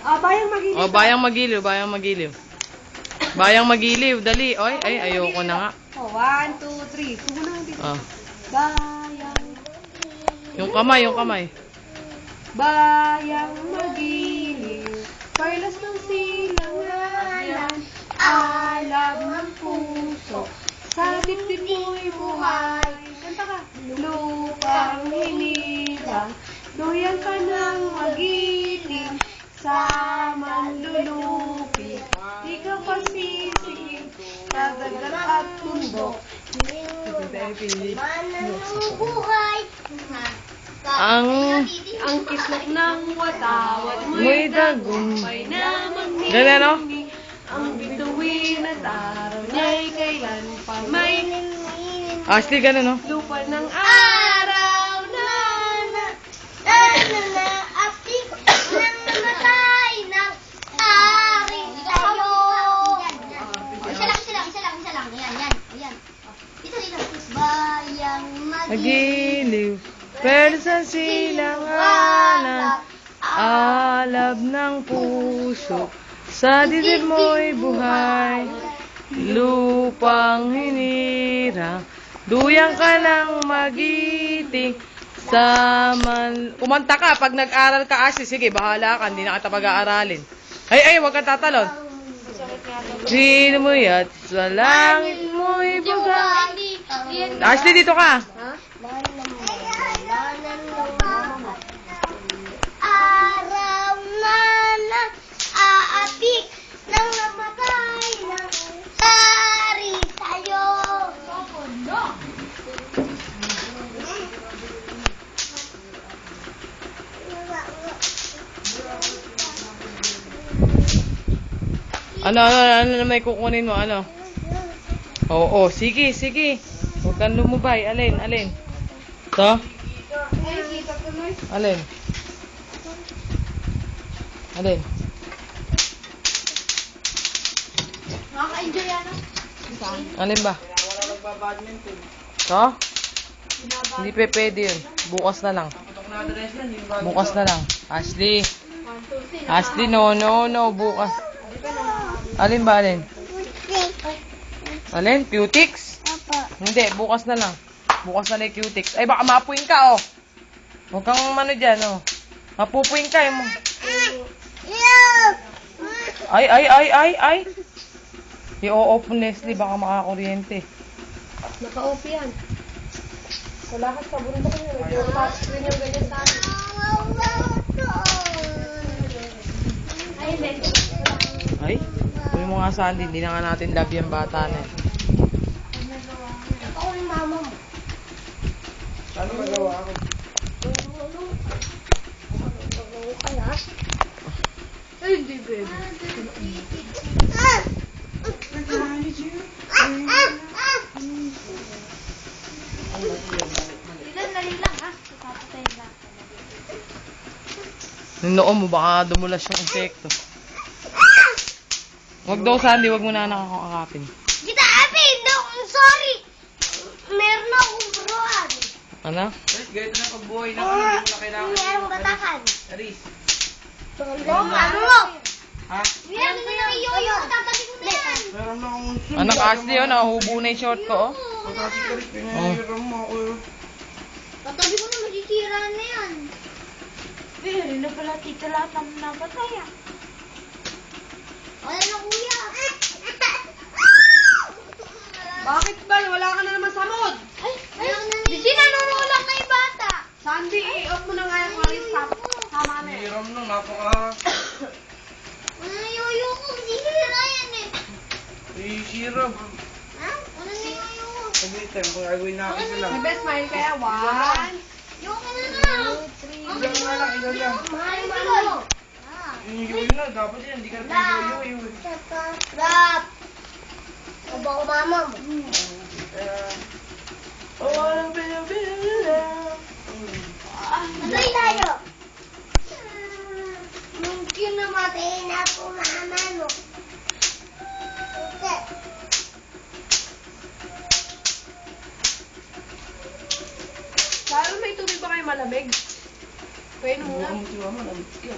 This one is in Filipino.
Bayang magiliw. Oh, bayang magiliw, bayang magiliw. Bayang magiliw, dali. Oy, ay, ayoko na nga. 1, 2, 3. Sumunod dito. Bayang. Yung kamay, yung kamay. Bayang magiliw, perlas ng silanganan, alab ng puso, sa dibdib mo'y buhay. Kanta ka. Lupang hinirang, doyan ka ng magiting, sa manlulupi, di ka pasisigil, sa dagat at bundok. Ang kislap ng watawat mo'y dagumpay na magniningning. Ganyan, no? Ang bituin at araw niya'y kailan pa may Ashley, ganun, no? lupa ng araw na apik ng namatay ng ari sa'yo. Isa lang. Yan. Dito. Bayang Magiliw, persa silanganan, alab ng puso, sa dibdib mo'y buhay, lupang hinirang, duyang ka ng magiting, sa Kumanta ka pag nag-aral ka, Ashley. Sige, bahala ka, hindi na kita pag-aaralin. Ay, wag kang tatalon. Sino mo yat, sa langit mo'y buhay. Ashley, dito ka. Araw na aapik ng namatay ng ari sa'yo. Ano na may kukunin mo, ano? Oo, sige. Huwag kang lumubay. Alin? Ito? Alin? Nakaka-enjoy yan. Alin ba? Ito? Hindi pwede yun. Bukas na lang. Ashley, no. Bukas. Alin ba? Alin? Cutix? Hindi, bukas na lang. Bukas na lang yung cutix. Ay, baka mapuin ka, oh. Huwag kang ano dyan, oh. Mapupuin ka, eh. Ay. I-o-off mo, Leslie. Baka makakuryente. naka-off yan. Wala ka sa bunda ko yun. Yung touchscreen yung ganyan sa akin. Ay, kunin mo nga Sandy. Hindi na nga natin love yung bata na. Ako yung mama mo. Ano magawa ako? Ay, hindi, baby. Dali lang ha. Papatayin lang. Yung noo mo, baka dumulas yung insekto. Huwag daw, Sandy. Huwag mo na nakakakapin. Kita, Abby! No, I'm sorry! Meron akong buruan. Ano? Ganito na pagbuhay na kami. Hindi mo na kailangan. Meron batakan. Aris. Ano mo? Ha? Meron na ng iyo-iyo. Tatabi ko na yan. Meron na akong Anak Ashley, oh. Nakahubo na yung short ko, oh. Pagkasi ka rin. Pinahiram mo ako. Tatabi ko na masisira na yan. Pero na pala tita lahat ng nabatay ah. Wala na kuya. Bakit ba? Wala ka na naman sa mood. Ay, sinanunulak na yung bata. Sandy, i-off mo na nga yung Clarice. Tama na eh. Hiram lang. Napaka... Wala na yoyo ko. Masisira yan eh. Hiram. Ha? Wala na yoyo ko. Every time, kung gagawin natin sila. May best smile kaya. 1. Yoyo na na. Ilan nga lang, ilan lang. Mahal mo. Yung yoyo na, dapat yan. Hindi ka na yoyo. Rap. Aba ko mama mo. Walang pinabila. Matay tayo. Mungkin namatay na po mama mo. Okay. Lalo may tubig ba kayo malamig? Pwede mo nga. Buka mo si mama, nabit ka.